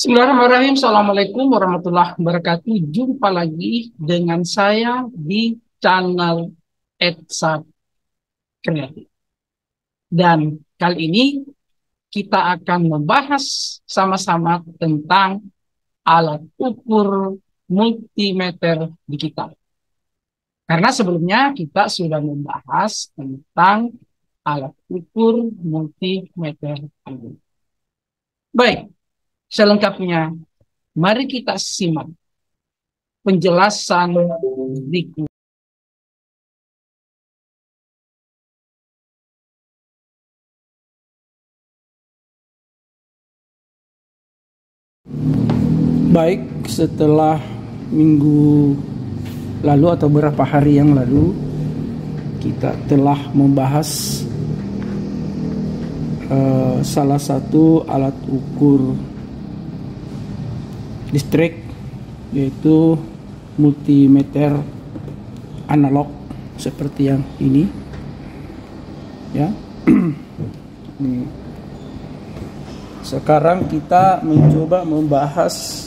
Bismillahirrahmanirrahim. Assalamualaikum warahmatullahi wabarakatuh. Jumpa lagi dengan saya di channel Etsa Kreatif. Dan kali ini kita akan membahas sama-sama tentang alat ukur multimeter digital. Karena sebelumnya kita sudah membahas tentang alat ukur multimeter ini. Baik, selengkapnya mari kita simak penjelasan berikut. Baik, setelah minggu lalu atau beberapa hari yang lalu kita telah membahas salah satu alat ukur listrik, yaitu multimeter analog seperti yang ini ya. Sekarang kita mencoba membahas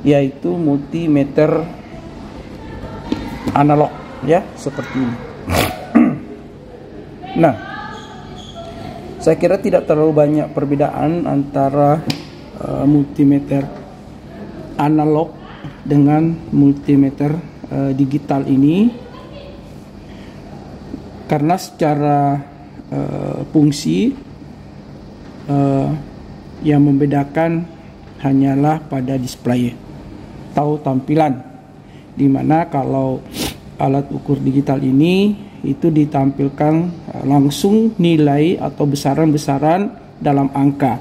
yaitu multimeter analog ya, seperti ini. Nah, saya kira tidak terlalu banyak perbedaan antara multimeter analog dengan multimeter digital ini, karena secara fungsi yang membedakan hanyalah pada display atau tampilan, dimana kalau alat ukur digital ini itu ditampilkan langsung nilai atau besaran-besaran dalam angka,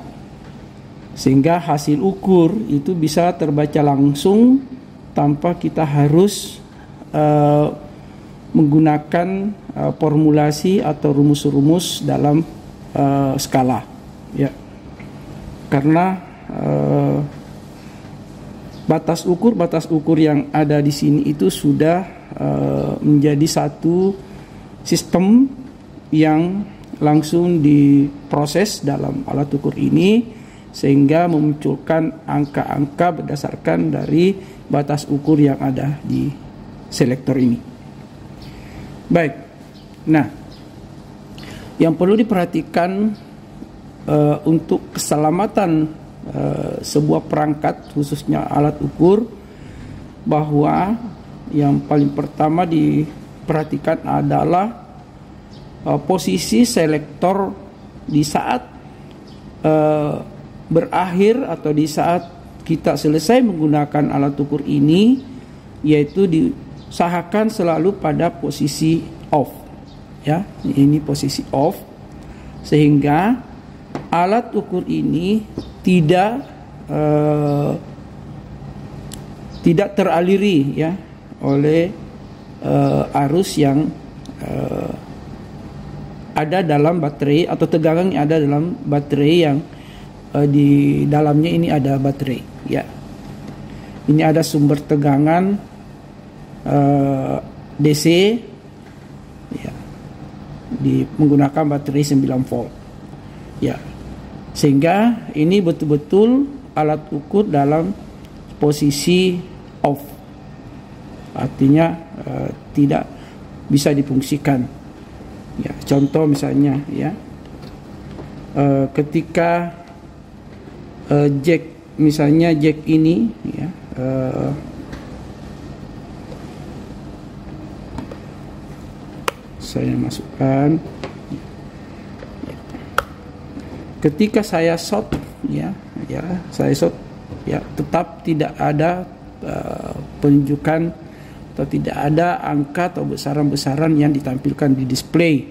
sehingga hasil ukur itu bisa terbaca langsung tanpa kita harus menggunakan formulasi atau rumus-rumus dalam skala ya. Karena batas ukur yang ada di sini itu sudah menjadi satu sistem yang langsung diproses dalam alat ukur ini, sehingga memunculkan angka-angka berdasarkan dari batas ukur yang ada di selektor ini. Baik, nah yang perlu diperhatikan untuk keselamatan sebuah perangkat, khususnya alat ukur, bahwa yang paling pertama diperhatikan adalah posisi selektor di saat berakhir atau di saat kita selesai menggunakan alat ukur ini, yaitu diusahakan selalu pada posisi off ya. Ini posisi off, sehingga alat ukur ini tidak teraliri ya oleh arus yang ada dalam baterai atau tegangan yang ada dalam baterai, yang di dalamnya ini ada baterai ya. Ini ada sumber tegangan DC ya, menggunakan baterai 9 volt ya, sehingga ini betul-betul alat ukur dalam posisi off, artinya tidak bisa difungsikan ya. Contoh misalnya ya, ketika jack, misalnya jack ini ya, saya masukkan, ketika saya short ya, saya short ya, tetap tidak ada penunjukan atau tidak ada angka atau besaran-besaran yang ditampilkan di display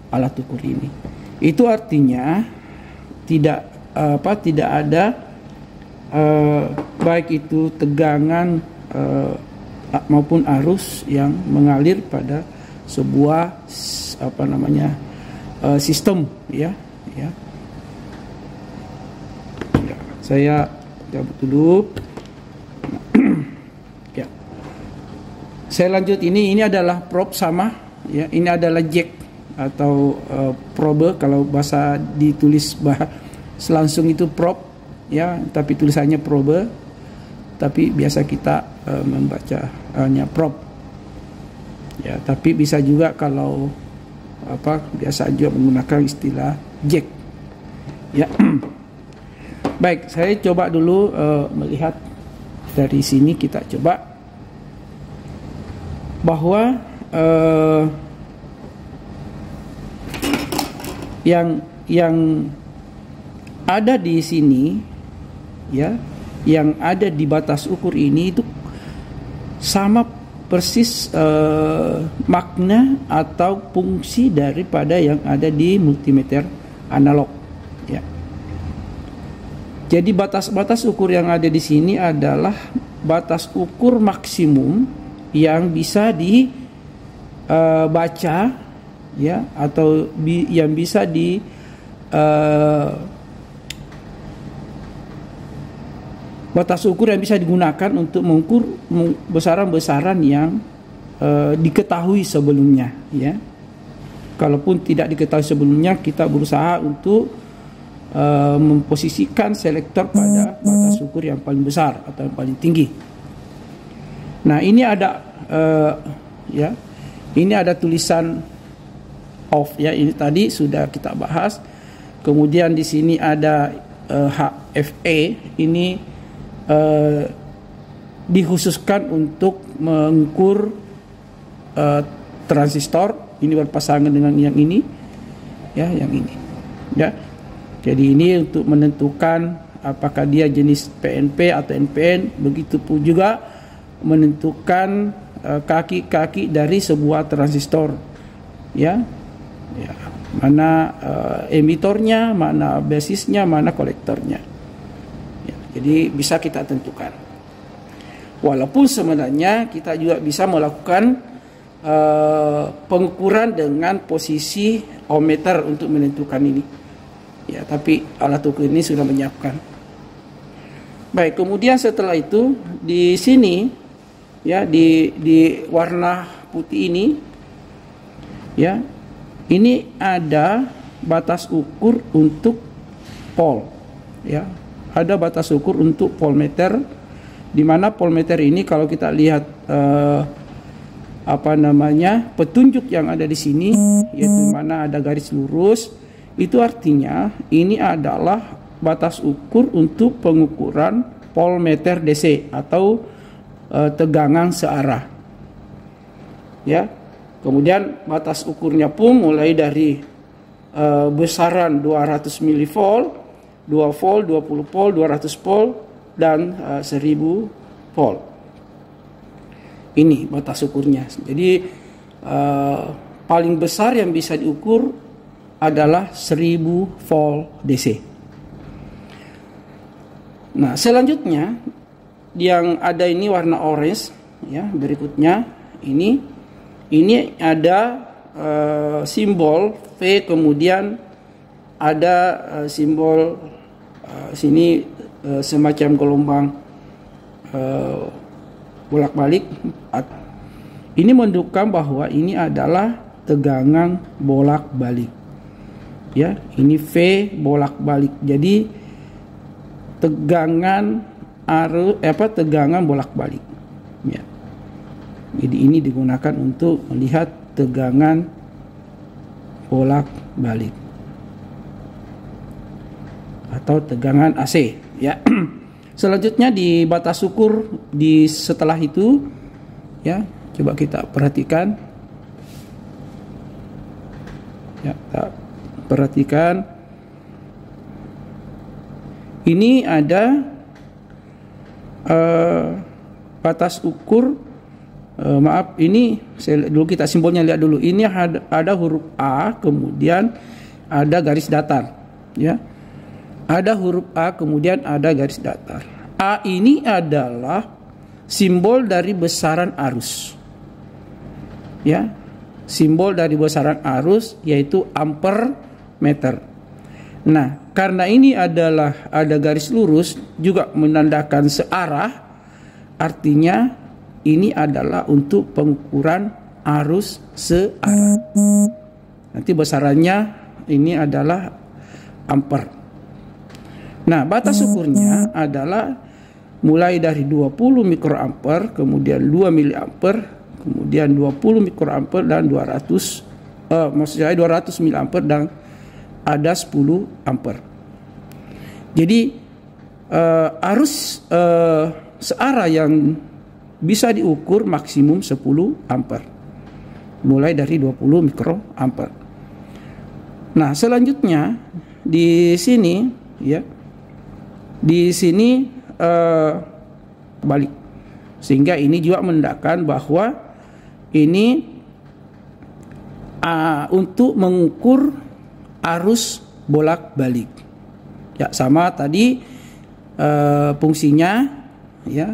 alat ukur ini. Itu artinya tidak ada baik itu tegangan maupun arus yang mengalir pada sebuah sistem ya. Saya cabut dulu. Ya. Saya lanjut, ini adalah probe sama ya, ini adalah jack atau probe, kalau bahasa ditulis langsung itu probe ya, tapi tulisannya probe, tapi biasa kita membaca hanya probe ya. Tapi bisa juga kalau biasa juga menggunakan istilah jack ya. Baik, saya coba dulu melihat dari sini, kita coba bahwa yang ada di sini ya, yang ada di batas ukur ini itu sama persis makna atau fungsi daripada yang ada di multimeter analog ya. Jadi batas-batas ukur yang ada di sini adalah batas ukur maksimum yang bisa dibaca ya, atau yang bisa di batas ukur yang bisa digunakan untuk mengukur besaran-besaran yang diketahui sebelumnya ya. Kalaupun tidak diketahui sebelumnya, kita berusaha untuk memposisikan selektor pada batas ukur yang paling besar atau yang paling tinggi. Nah, ini ada ya, ini ada tulisan off ya, ini tadi sudah kita bahas. Kemudian di sini ada HFE, ini dikhususkan untuk mengukur transistor, ini berpasangan dengan yang ini ya, yang ini ya. Jadi ini untuk menentukan apakah dia jenis PNP atau NPN, begitu pun juga menentukan kaki-kaki dari sebuah transistor ya, ya, mana emitornya, mana basisnya, mana kolektornya ya. Jadi bisa kita tentukan. Walaupun sebenarnya kita juga bisa melakukan pengukuran dengan posisi ohmmeter untuk menentukan ini ya, tapi alat ukur ini sudah menyiapkan. Baik, kemudian setelah itu di sini ya, di warna putih ini ya, ini ada batas ukur untuk pol ya, ada batas ukur untuk voltmeter, di mana voltmeter ini kalau kita lihat petunjuk yang ada di sini, yaitu mana ada garis lurus, itu artinya ini adalah batas ukur untuk pengukuran voltmeter DC atau tegangan searah ya. Kemudian batas ukurnya pun mulai dari besaran 200 mV, 2 volt, 20 volt, 200 volt, dan 1000 volt. Ini batas ukurnya. Jadi paling besar yang bisa diukur adalah 1000 volt DC. Nah, selanjutnya yang ada ini warna orange ya, berikutnya ini ada simbol V, kemudian ada simbol sini semacam gelombang bolak-balik. Ini menunjukkan bahwa ini adalah tegangan bolak-balik ya, ini V bolak-balik. Jadi tegangan tegangan bolak-balik ya. Jadi ini digunakan untuk melihat tegangan bolak-balik atau tegangan AC ya. Selanjutnya di batas ukur di setelah itu ya, coba kita perhatikan ya, kita perhatikan ini ada batas ukur ini dulu kita simbolnya lihat dulu. Ini ada huruf A, kemudian ada garis datar ya. Ada huruf A, kemudian ada garis datar. A ini adalah simbol dari besaran arus ya, simbol dari besaran arus yaitu ampere meter. Nah, karena ini adalah ada garis lurus juga menandakan searah, artinya ini adalah untuk pengukuran arus searah Nanti besarannya ini adalah ampere. Nah, batas ukurnya adalah mulai dari 20 mikroampere, kemudian 2 miliampere, kemudian 20 mikroampere dan 200 miliampere dan ada 10 ampere. Jadi arus searah yang bisa diukur maksimum 10 ampere mulai dari 20 mikroampere. Nah, selanjutnya di sini ya, di sini balik, sehingga ini juga menandakan bahwa ini untuk mengukur arus bolak-balik. Ya, sama tadi fungsinya ya.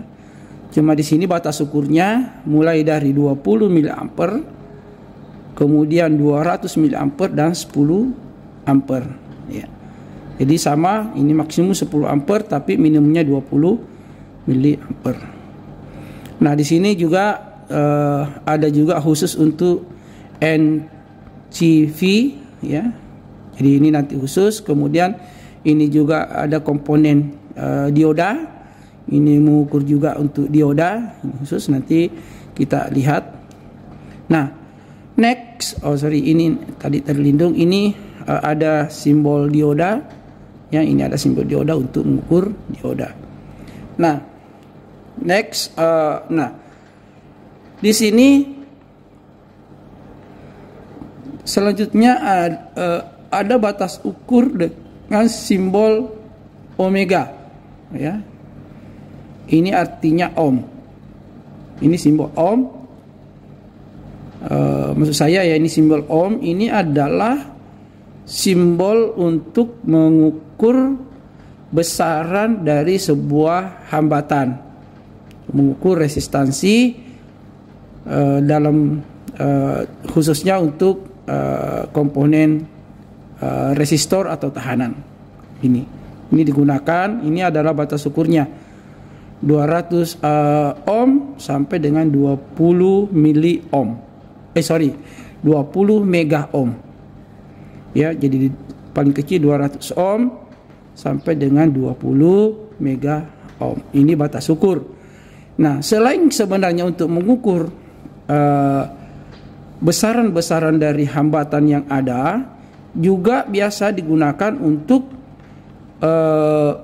Cuma di sini batas ukurnya mulai dari 20 miliampere, kemudian 200 miliampere dan 10 ampere ya. Jadi sama, ini maksimum 10 ampere tapi minimumnya 20 miliampere. Nah, di sini juga ada juga khusus untuk NCV ya. Jadi ini nanti khusus. Kemudian ini juga ada komponen dioda. Ini mengukur juga untuk dioda, ini khusus, nanti kita lihat. Nah, next, ini tadi terlindung, ini ada simbol dioda. Ya, ini ada simbol dioda untuk mengukur dioda. Nah, next, di sini selanjutnya ada batas ukur dengan simbol omega. Ya, ini artinya ohm. Ini simbol ohm. Maksud saya ya, ini simbol ohm. Ini adalah simbol untuk mengukur besaran dari sebuah hambatan, mengukur resistansi dalam khususnya untuk komponen resistor atau tahanan. Ini digunakan. Ini adalah batas ukurnya 200 ohm sampai dengan 20 mili ohm. 20 mega ohm. Ya, jadi paling kecil 200 ohm sampai dengan 20 mega ohm. Ini batas ukur. Nah, selain sebenarnya untuk mengukur besaran-besaran dari hambatan yang ada, juga biasa digunakan untuk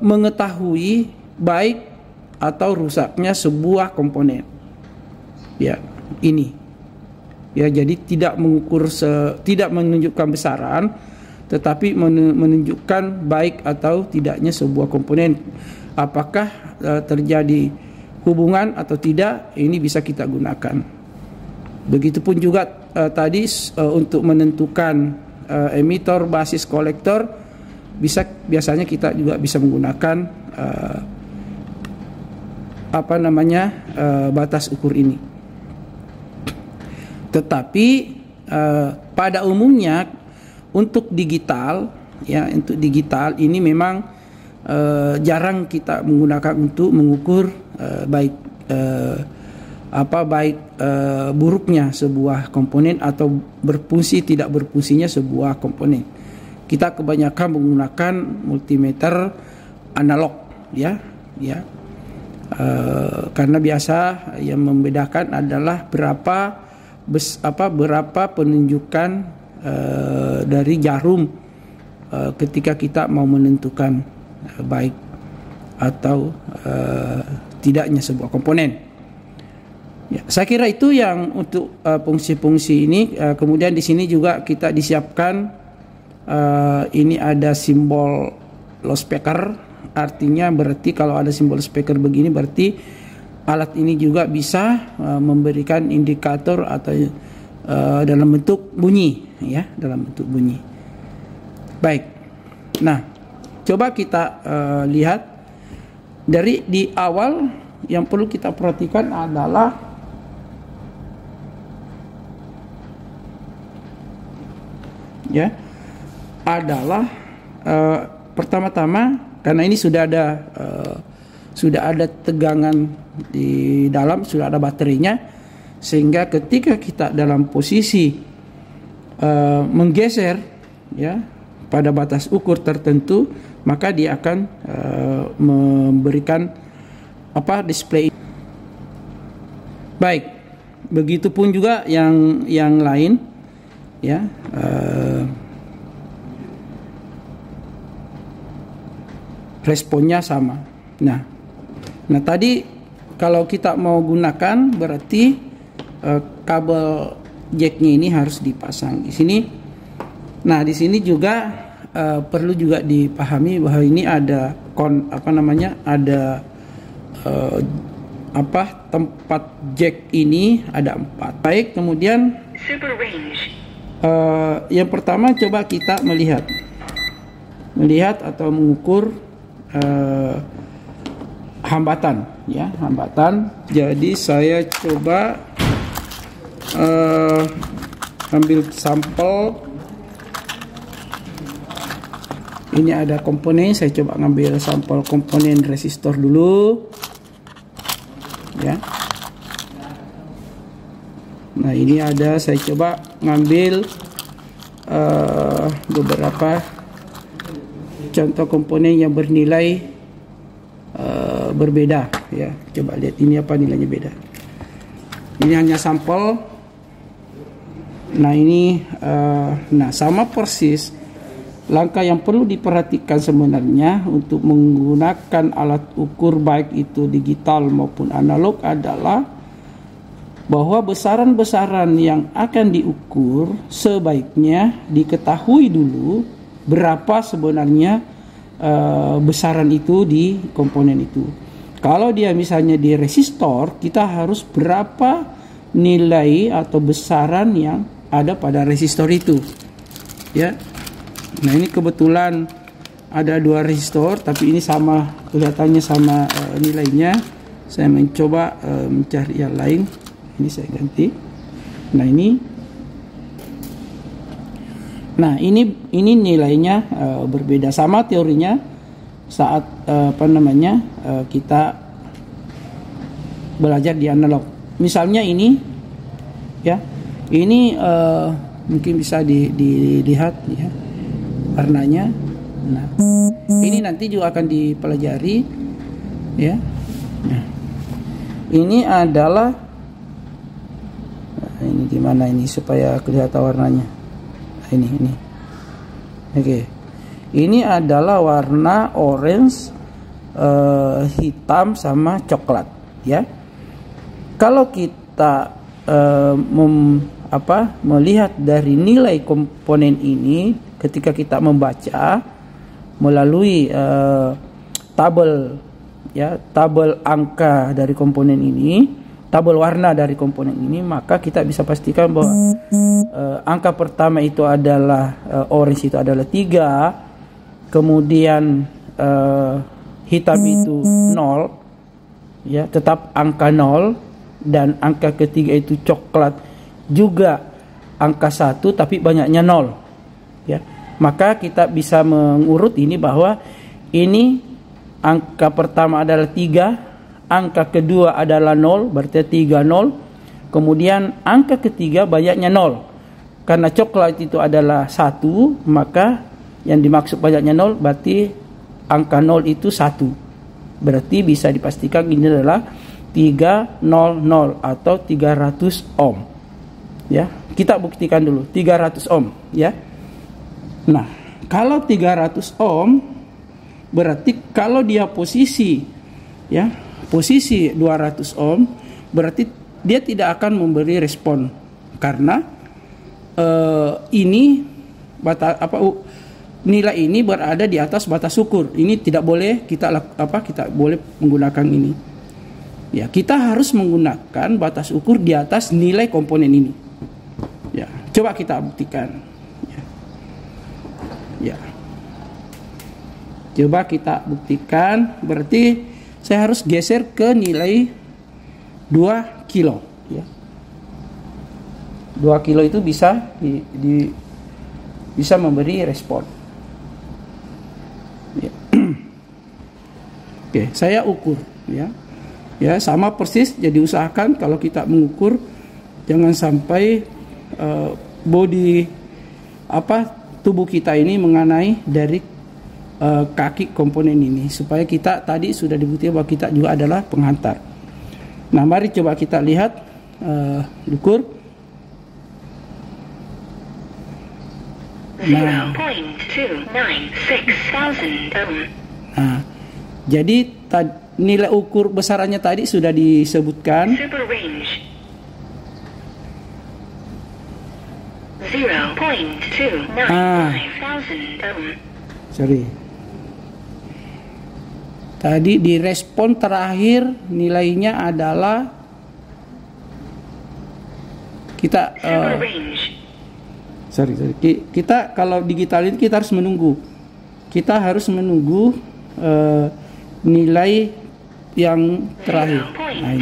mengetahui baik atau rusaknya sebuah komponen. Ya, ini. Ya, jadi tidak mengukur tidak menunjukkan besaran, tetapi menunjukkan baik atau tidaknya sebuah komponen. Apakah terjadi hubungan atau tidak, ini bisa kita gunakan. Begitupun juga tadi untuk menentukan emitor, basis, kolektor, biasanya kita juga bisa menggunakan batas ukur ini. Tetapi pada umumnya untuk digital ini memang jarang kita menggunakan untuk mengukur baik buruknya sebuah komponen atau berfungsi tidak berfungsinya sebuah komponen. Kita kebanyakan menggunakan multimeter analog ya. Karena biasa yang membedakan adalah berapa penunjukan dari jarum ketika kita mau menentukan baik atau tidaknya sebuah komponen. Ya, saya kira itu yang untuk fungsi-fungsi ini. Kemudian di sini juga kita disiapkan ini ada simbol low speaker. Artinya berarti kalau ada simbol speaker begini berarti alat ini juga bisa memberikan indikator atau dalam bentuk bunyi ya, dalam bentuk bunyi. Baik. Nah, coba kita lihat dari di awal yang perlu kita perhatikan adalah pertama-tama, karena ini sudah ada tegangan di dalam, sudah ada baterainya, sehingga ketika kita dalam posisi menggeser ya pada batas ukur tertentu, maka dia akan memberikan display. Baik, begitupun juga yang lain ya. Responnya sama. Nah tadi kalau kita mau gunakan berarti kabel jacknya ini harus dipasang di sini. Nah di sini juga perlu juga dipahami bahwa ini ada tempat jack ini ada 4. Baik, kemudian yang pertama coba kita melihat atau mengukur hambatan ya, hambatan. Jadi saya coba ambil sampel. Ini ada komponen, saya coba ngambil sampel komponen resistor dulu ya. Nah ini ada, saya coba ngambil beberapa contoh komponen yang bernilai berbeda ya. Coba lihat ini apa nilainya beda. Ini hanya sampel. Nah ini sama persis. Langkah yang perlu diperhatikan sebenarnya untuk menggunakan alat ukur baik itu digital maupun analog adalah bahwa besaran-besaran yang akan diukur sebaiknya diketahui dulu berapa sebenarnya besaran itu di komponen itu. Kalau dia misalnya di resistor, kita harus berapa nilai atau besaran yang ada pada resistor itu ya. Nah ini kebetulan ada 2 resistor, tapi ini sama, kelihatannya sama nilainya. Saya mencoba mencari yang lain. Ini saya ganti. Nah ini nilainya berbeda. Sama teorinya saat kita belajar di analog. Misalnya ini ya, ini mungkin bisa dilihat ya warnanya. Nah ini nanti juga akan dipelajari ya. Nah, ini adalah ini gimana ini supaya kelihatan warnanya. Ini oke. Ini adalah warna orange, hitam sama coklat ya. Kalau kita melihat dari nilai komponen ini ketika kita membaca melalui tabel angka dari komponen ini, tabel warna dari komponen ini, maka kita bisa pastikan bahwa angka pertama itu adalah orange itu adalah 3, kemudian hitam itu 0 ya, tetap angka 0, dan angka ketiga itu coklat juga angka 1 tapi banyaknya 0 ya. Maka kita bisa mengurut ini bahwa ini angka pertama adalah 3, angka kedua adalah 0, berarti 3 0, kemudian angka ketiga banyaknya 0. Karena coklat itu adalah 1, maka yang dimaksud banyaknya 0 berarti angka 0 itu 1. Berarti bisa dipastikan ini adalah 300 atau 300 ohm. Ya, kita buktikan dulu 300 ohm ya. Nah, kalau 300 ohm berarti kalau dia posisi 200 ohm, berarti dia tidak akan memberi respon karena nilai ini berada di atas batas ukur. Ini tidak boleh kita boleh menggunakan ini. Ya, kita harus menggunakan batas ukur di atas nilai komponen ini. Ya, coba kita buktikan. Ya. Coba kita buktikan, berarti saya harus geser ke nilai 2 kilo ya. 2 kilo itu bisa bisa memberi respon. Ya. Oke, saya ukur ya. Ya, sama persis, jadi usahakan kalau kita mengukur jangan sampai body tubuh kita ini mengenai dari kaki komponen ini, supaya kita tadi sudah dibuktikan bahwa kita juga adalah penghantar. Nah, mari coba kita lihat ukur. Nah, jadi nilai ukur besarannya tadi sudah disebutkan. Super range 0.295,000 ohm. Sorry. Tadi di respon terakhir nilainya adalah kita kita kalau digitalin kita harus menunggu. Kita harus menunggu nilai yang terakhir. Nah,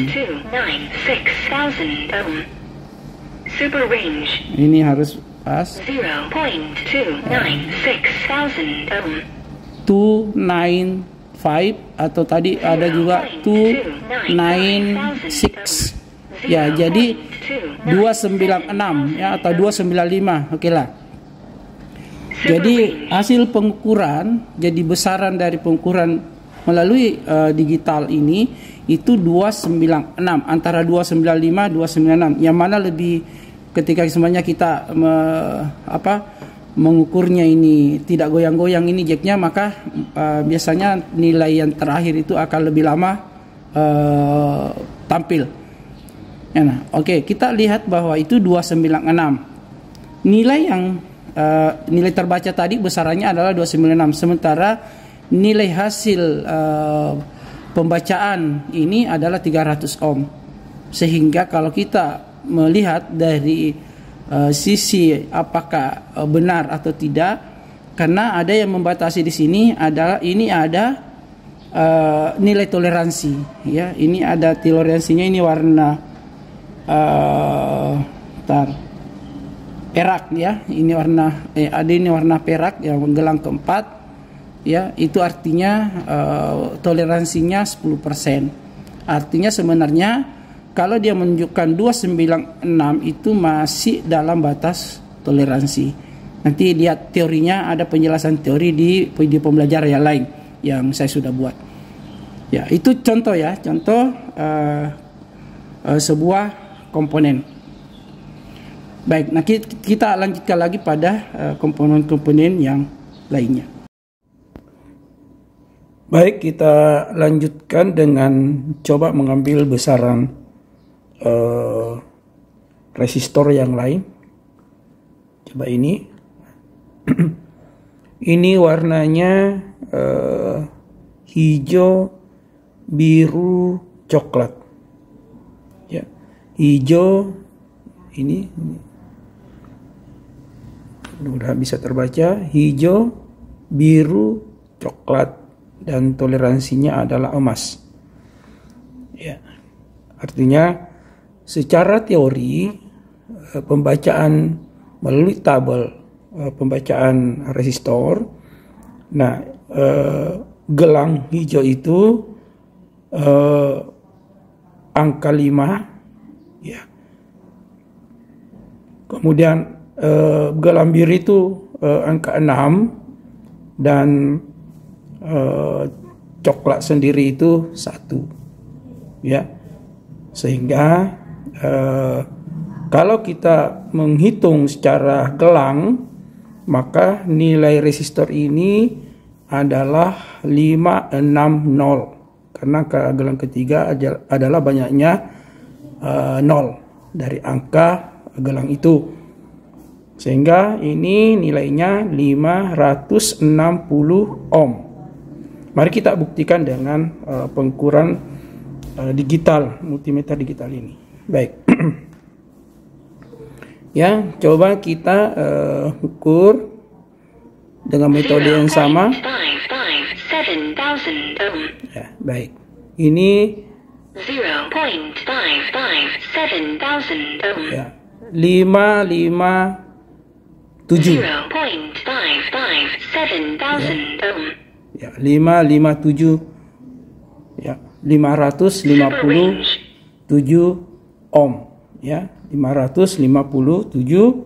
Super range ini harus pas 0.296,000 ohm. 295 atau tadi ada juga 296. Ya, jadi 296 ya atau 295. Oke lah. Jadi hasil pengukuran, jadi besaran dari pengukuran melalui digital ini itu 296, antara 295 296. Yang mana lebih ketika sebenarnya kita mengukurnya ini tidak goyang-goyang ini jacknya, maka biasanya nilai yang terakhir itu akan lebih lama tampil. Ya, nah, oke, kita lihat bahwa itu 296. Nilai yang nilai terbaca tadi besarannya adalah 296, sementara nilai hasil pembacaan ini adalah 300 ohm. Sehingga kalau kita melihat dari sisi apakah benar atau tidak, karena ada yang membatasi di sini adalah ini ada nilai toleransi, ya. Ini ada toleransinya, ini warna perak, ya. Ini warna ada ini warna perak yang gelang keempat, ya. Itu artinya toleransinya 10%. Artinya sebenarnya kalau dia menunjukkan 296 itu masih dalam batas toleransi. Nanti lihat teorinya, ada penjelasan teori di pembelajaran yang lain yang saya sudah buat. Ya, itu contoh ya, contoh sebuah komponen. Baik, nah kita lanjutkan lagi pada komponen-komponen yang lainnya. Baik, kita lanjutkan dengan coba mengambil besaran resistor yang lain. Coba ini. Ini warnanya hijau, biru, coklat. Ya, hijau ini udah bisa terbaca, hijau, biru, coklat, dan toleransinya adalah emas. Ya, artinya secara teori pembacaan melalui tabel pembacaan resistor, nah gelang hijau itu angka 5, ya. Kemudian gelang biru itu angka 6, dan coklat sendiri itu 1, ya. Sehingga kalau kita menghitung secara gelang, maka nilai resistor ini adalah 560, karena gelang ketiga adalah banyaknya 0 dari angka gelang itu, sehingga ini nilainya 560 ohm. Mari kita buktikan dengan pengukuran digital, multimeter digital ini. Baik. Ya, coba kita ukur dengan metode yang sama. Ya, baik. Ini 0.557 ohm. Ya, 557. 0.557 ohm. Ya, 557. Ya, 557 ohm. Ya, 557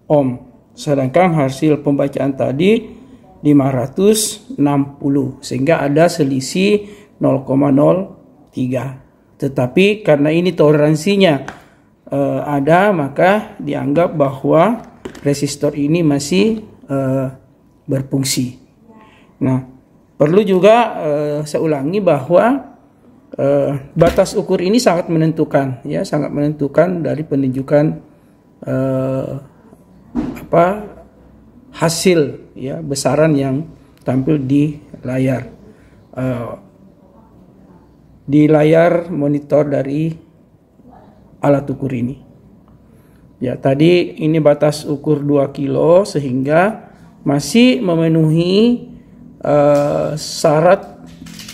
ohm. sedangkan hasil pembacaan tadi 560, sehingga ada selisih 0,03. Tetapi karena ini toleransinya ada, maka dianggap bahwa resistor ini masih berfungsi. Nah, perlu juga saya ulangi bahwa batas ukur ini sangat menentukan, ya, sangat menentukan dari penunjukan hasil, ya, besaran yang tampil di layar monitor dari alat ukur ini. Ya, tadi ini batas ukur 2 kilo sehingga masih memenuhi syarat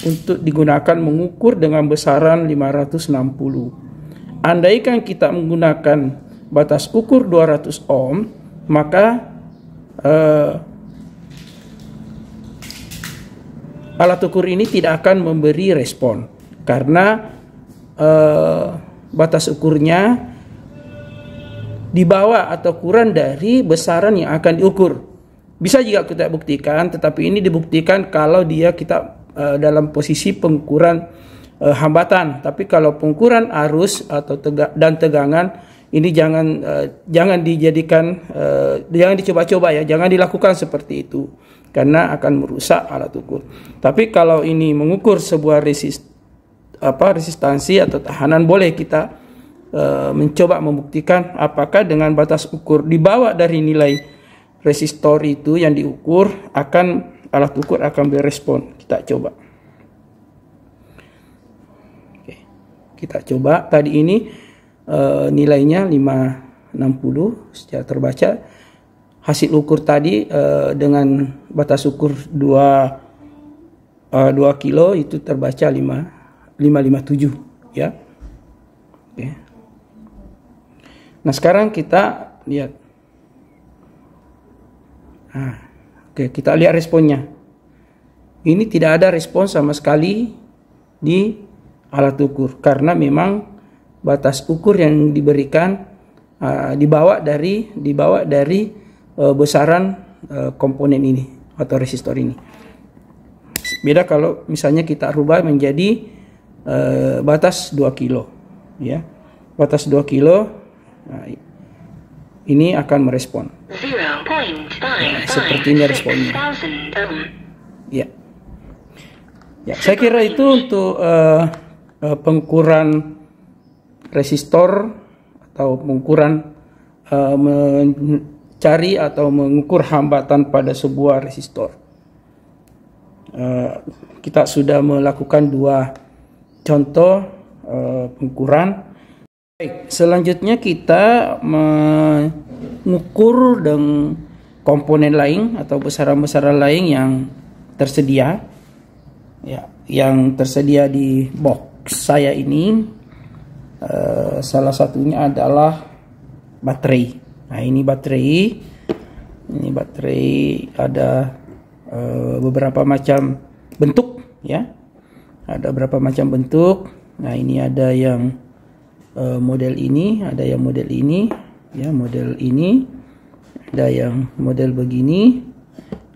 untuk digunakan mengukur dengan besaran 560. Andaikan kita menggunakan batas ukur 200 ohm, maka alat ukur ini tidak akan memberi respon karena batas ukurnya di bawah atau kurang dari besaran yang akan diukur. Bisa juga kita buktikan, tetapi ini dibuktikan kalau kita dalam posisi pengukuran hambatan. Tapi kalau pengukuran arus atau tegangan ini jangan dijadikan, jangan dicoba-coba, ya, jangan dilakukan seperti itu karena akan merusak alat ukur. Tapi kalau ini mengukur sebuah resistansi atau tahanan, boleh kita mencoba membuktikan apakah dengan batas ukur di bawah dari nilai resistor itu yang diukur alat ukur akan berespon. Kita coba. Oke. Kita coba tadi ini nilainya 560 secara terbaca. Hasil ukur tadi dengan batas ukur 2 kilo itu terbaca 557, ya. Oke. Nah, sekarang kita lihat. Oke, kita lihat responnya. Ini tidak ada respon sama sekali di alat ukur karena memang batas ukur yang diberikan dibawa dari besaran komponen ini atau resistor ini. Beda kalau misalnya kita rubah menjadi batas 2 kilo, ya. Batas 2 kilo, ini akan merespon. Sepertinya responnya. Ya. Ya, saya kira itu untuk pengukuran resistor atau pengukuran mencari atau mengukur hambatan pada sebuah resistor. Kita sudah melakukan 2 contoh pengukuran. Baik, selanjutnya kita mengukur dengan komponen lain atau besaran-besaran lain yang tersedia, ya, yang tersedia di box saya ini. Salah satunya adalah baterai. Nah, ini baterai ada beberapa macam bentuk, ya. Ada beberapa macam bentuk. Nah, ini ada yang model ini, ada yang model ini, ya, model ini, ada yang model begini,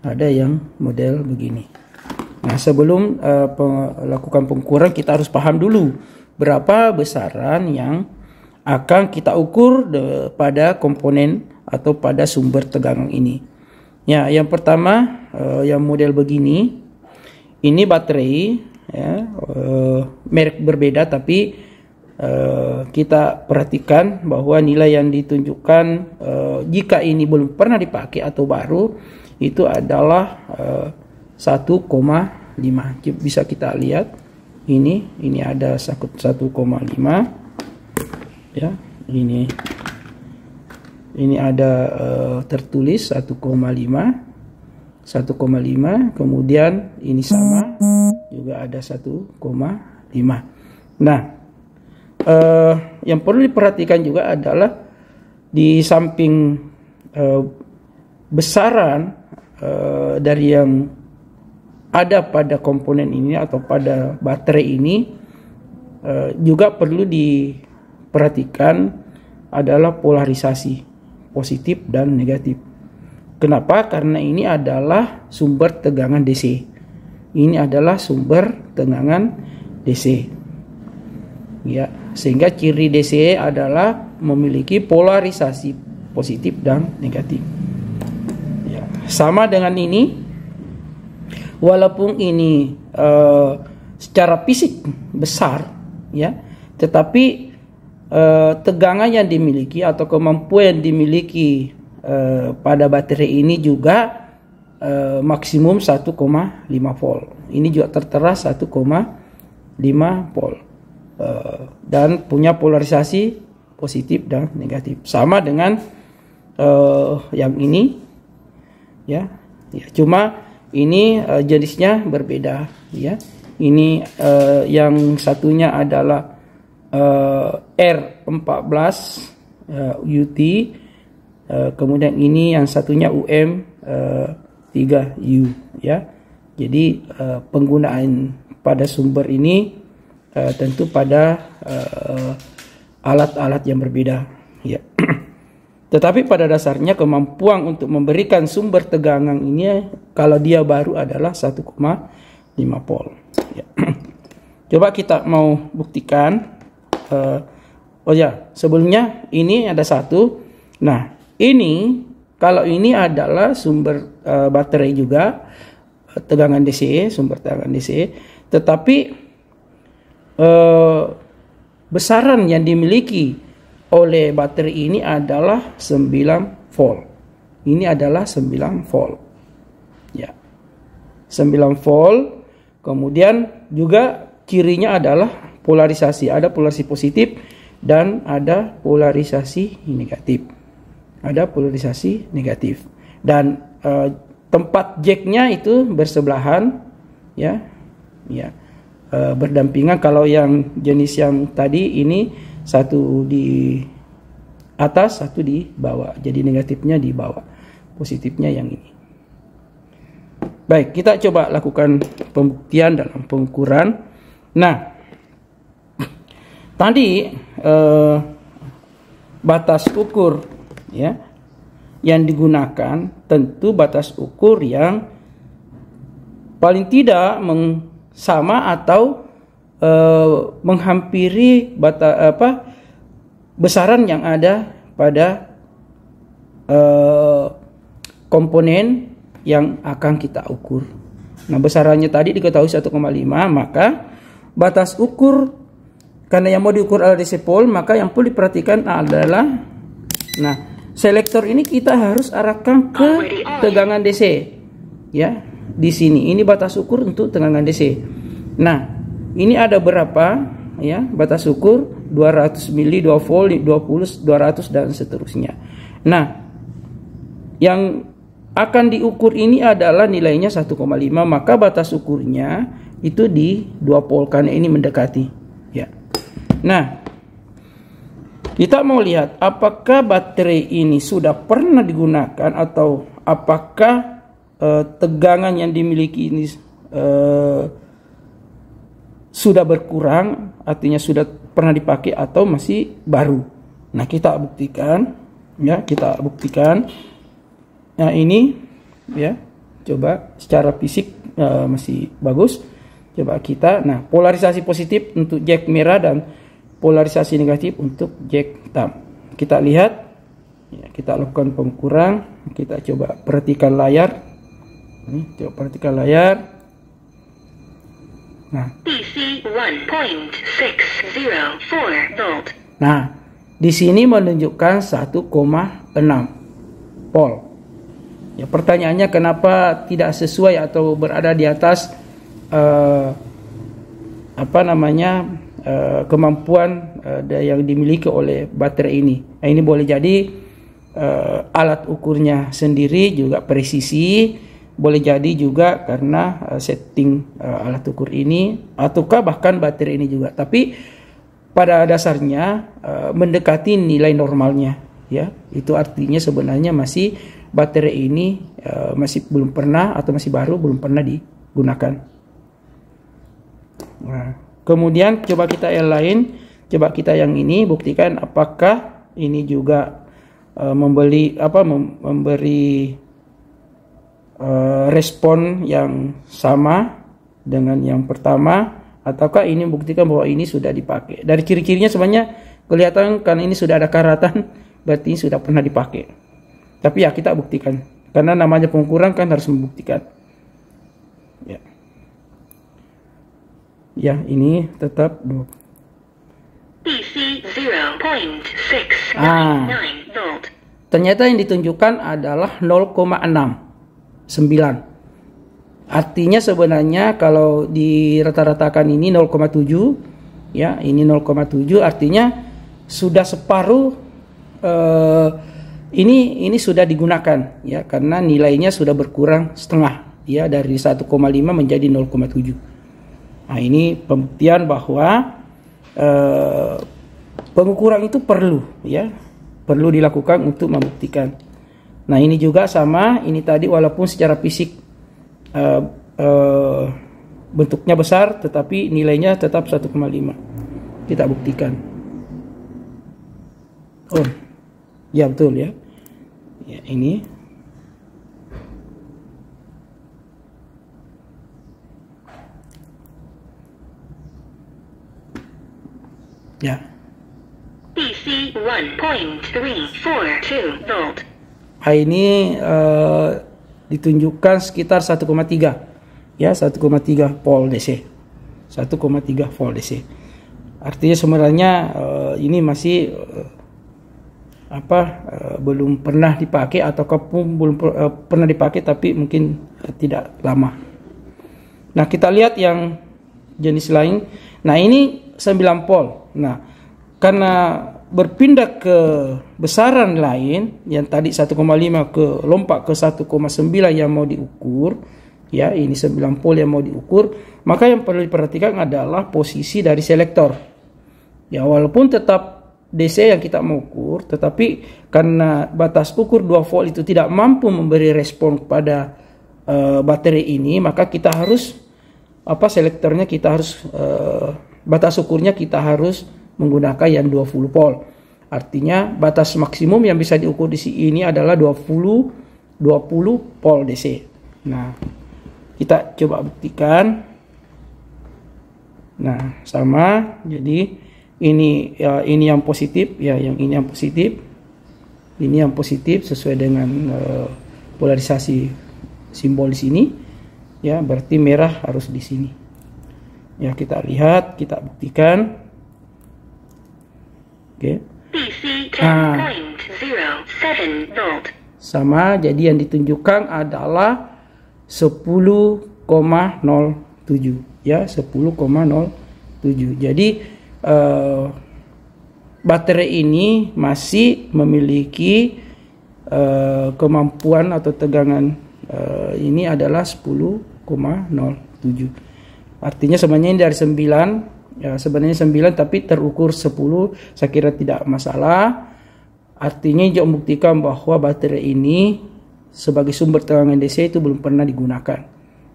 ada yang model begini. Nah, sebelum melakukan pengukuran kita harus paham dulu berapa besaran yang akan kita ukur pada komponen atau pada sumber tegangan ini. Ya, yang pertama yang model begini, ini baterai, ya, merek berbeda tapi kita perhatikan bahwa nilai yang ditunjukkan jika ini belum pernah dipakai atau baru itu adalah 1,5. Bisa kita lihat ini ada 1,5, ya. Ini ada tertulis 1,5, kemudian ini sama juga ada 1,5. Nah, yang perlu diperhatikan juga adalah di samping besaran dari yang ada pada komponen ini atau pada baterai ini, juga perlu diperhatikan adalah polarisasi positif dan negatif. Kenapa? Karena ini adalah sumber tegangan DC. Ini adalah sumber tegangan DC. Ya, sehingga ciri DC adalah memiliki polarisasi positif dan negatif. Ya, sama dengan ini, walaupun ini secara fisik besar, ya, tetapi tegangan yang dimiliki atau kemampuan yang dimiliki pada baterai ini juga maksimum 1,5 volt. Ini juga tertera 1,5 volt dan punya polarisasi positif dan negatif. Sama dengan yang ini, ya. Cuma ini jenisnya berbeda, ya. Ini yang satunya adalah R14 UT, kemudian ini yang satunya UM3U, ya. Jadi penggunaan pada sumber ini tentu pada alat-alat yang berbeda, ya. Tetapi pada dasarnya kemampuan untuk memberikan sumber tegangan ini kalau dia baru adalah 1,5 volt, ya. Coba kita mau buktikan. Oh ya, sebelumnya ini ada satu. Nah, ini kalau ini adalah sumber baterai juga, tegangan DC, sumber tegangan DC, tetapi besaran yang dimiliki oleh baterai ini adalah 9 volt. Ini adalah 9 volt. Ya. 9 volt. Kemudian juga cirinya adalah polarisasi, ada polarisasi positif dan ada polarisasi negatif. Ada polarisasi negatif. Dan tempat jacknya itu bersebelahan, ya, ya, berdampingan. Kalau yang jenis yang tadi ini satu di atas, satu di bawah. Jadi negatifnya di bawah, positifnya yang ini. Baik, kita coba lakukan pembuktian dalam pengukuran. Nah, tadi batas ukur, ya, yang digunakan tentu batas ukur yang paling tidak sama atau menghampiri besaran yang ada pada komponen yang akan kita ukur. Nah, besarannya tadi diketahui 1,5, maka batas ukur karena yang mau diukur adalah DC pole, maka yang perlu diperhatikan adalah, nah, selektor ini kita harus arahkan ke tegangan DC, ya. Di sini ini batas ukur untuk tegangan DC. Nah, ini ada berapa, ya, batas ukur 200 mili, 2 volt, 20, 200 dan seterusnya. Nah, yang akan diukur ini adalah nilainya 1,5, maka batas ukurnya itu di 2 volt karena ini mendekati, ya. Nah, kita mau lihat apakah baterai ini sudah pernah digunakan atau apakah tegangan yang dimiliki ini sudah berkurang, artinya sudah pernah dipakai atau masih baru. Nah, kita buktikan, ya, kita buktikan. Nah, ini, ya, coba secara fisik masih bagus. Coba kita, nah, polarisasi positif untuk jack merah dan polarisasi negatif untuk jack hitam. Kita lihat, ya, kita lakukan pengukuran. Kita coba perhatikan layar. Ini, coba perhatikan layar. Nah, DC 1.604 volt. Nah, di sini menunjukkan 1,6 volt. Ya, pertanyaannya kenapa tidak sesuai atau berada di atas kemampuan yang dimiliki oleh baterai ini. Nah, ini boleh jadi alat ukurnya sendiri juga presisi, boleh jadi juga karena setting alat ukur ini, ataukah bahkan baterai ini juga. Tapi pada dasarnya mendekati nilai normalnya, ya. Itu artinya sebenarnya masih baterai ini masih belum pernah atau masih baru, belum pernah digunakan. Nah, kemudian coba kita yang lain, coba kita yang ini buktikan apakah ini juga memberi respon yang sama dengan yang pertama, ataukah ini membuktikan bahwa ini sudah dipakai. Dari ciri-cirinya sebenarnya kelihatan kan ini sudah ada karatan, berarti sudah pernah dipakai. Tapi ya kita buktikan, karena namanya pengukuran kan harus membuktikan. Ya, ini tetap BC 0.699 volt. Ternyata yang ditunjukkan adalah 0,69. Artinya sebenarnya kalau dirata-ratakan ini 0,7, ya, ini 0,7 artinya sudah separuh ini sudah digunakan, ya, karena nilainya sudah berkurang setengah, ya, dari 1,5 menjadi 0,7. Nah, ini pembuktian bahwa pengukuran itu perlu, ya, perlu dilakukan untuk membuktikan. Nah, ini juga sama, ini tadi walaupun secara fisik bentuknya besar, tetapi nilainya tetap 1,5. Kita buktikan. Oh, ya betul, ya. Ya, ini. Ya. BC 1.342 volt. Nah, ini ditunjukkan sekitar 1,3, ya, 1,3 volt DC, 1,3 volt DC. Artinya sebenarnya ini masih belum pernah dipakai, ataupun belum pernah dipakai tapi mungkin tidak lama. Nah, kita lihat yang jenis lain. Nah, ini 9 volt. Nah, karena berpindah ke besaran lain, yang tadi 1,5 ke lompat ke 1,9 yang mau diukur, ya, ini 9 volt yang mau diukur, maka yang perlu diperhatikan adalah posisi dari selektor. Ya, walaupun tetap DC yang kita mau ukur, tetapi karena batas ukur 2 volt itu tidak mampu memberi respon kepada baterai ini, maka kita harus selektornya kita harus batas ukurnya kita harus menggunakan yang 20 volt. Artinya batas maksimum yang bisa diukur di sini adalah 20 volt DC. Nah, kita coba buktikan. Nah, sama. Jadi ini yang positif, ya, yang ini yang positif. Ini yang positif sesuai dengan polarisasi simbol di sini. Ya, berarti merah harus di sini. Ya, kita lihat, kita buktikan. Oke. BC 10.07 volt. Sama, jadi yang ditunjukkan adalah 10,07, ya, 10,07. Jadi baterai ini masih memiliki kemampuan atau tegangan ini adalah 10,07. Artinya sebenarnya ini dari 9, ya, sebenarnya 9 tapi terukur 10, saya kira tidak masalah. Artinya juga membuktikan bahwa baterai ini sebagai sumber tegangan DC itu belum pernah digunakan.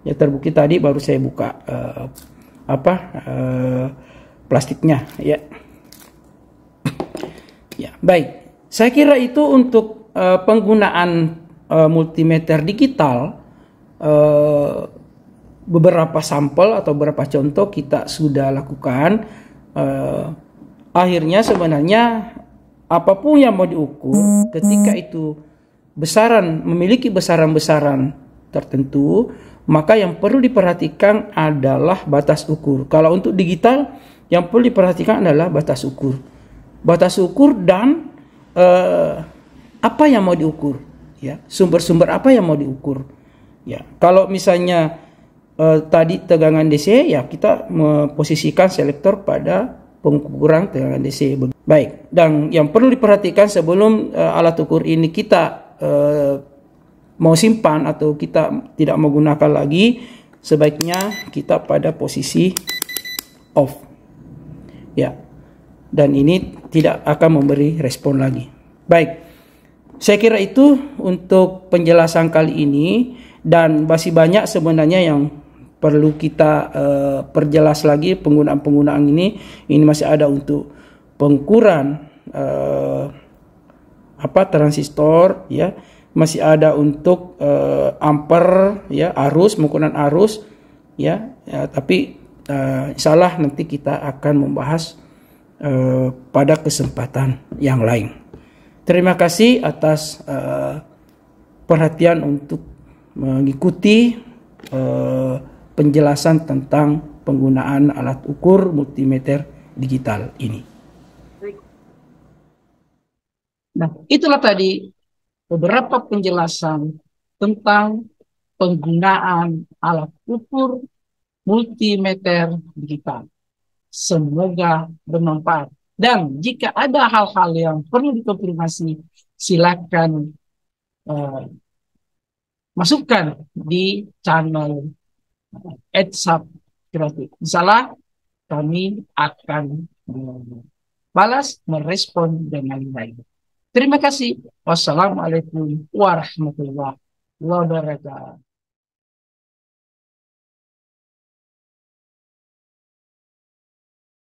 Ya, terbukti tadi baru saya buka plastiknya, ya. Ya, baik. Saya kira itu untuk penggunaan multimeter digital. Beberapa sampel atau beberapa contoh kita sudah lakukan. Akhirnya sebenarnya apapun yang mau diukur, ketika itu memiliki besaran-besaran tertentu, maka yang perlu diperhatikan adalah batas ukur. Kalau untuk digital, yang perlu diperhatikan adalah batas ukur. Batas ukur dan apa yang mau diukur, ya, sumber-sumber apa yang mau diukur. Ya, kalau misalnya tadi tegangan DC, ya, kita memposisikan selektor pada pengukuran tegangan DC. Baik, dan yang perlu diperhatikan sebelum alat ukur ini kita mau simpan atau kita tidak menggunakan lagi, sebaiknya kita pada posisi off, ya, dan ini tidak akan memberi respon lagi. Baik, saya kira itu untuk penjelasan kali ini, dan masih banyak sebenarnya yang perlu kita perjelas lagi penggunaan ini. Ini masih ada untuk pengukuran transistor, ya, masih ada untuk amper ya, arus, pengukuran arus ya, tapi insya Allah nanti kita akan membahas pada kesempatan yang lain. Terima kasih atas perhatian untuk mengikuti penjelasan tentang penggunaan alat ukur multimeter digital ini. Nah, itulah tadi beberapa penjelasan tentang penggunaan alat ukur multimeter digital. Semoga bermanfaat. Dan jika ada hal-hal yang perlu dikonfirmasi, silakan masukkan di channel EdSub Kreatif. Insyaallah kami akan balas, merespon dengan baik. Terima kasih. Wassalamualaikum warahmatullahi wabarakatuh.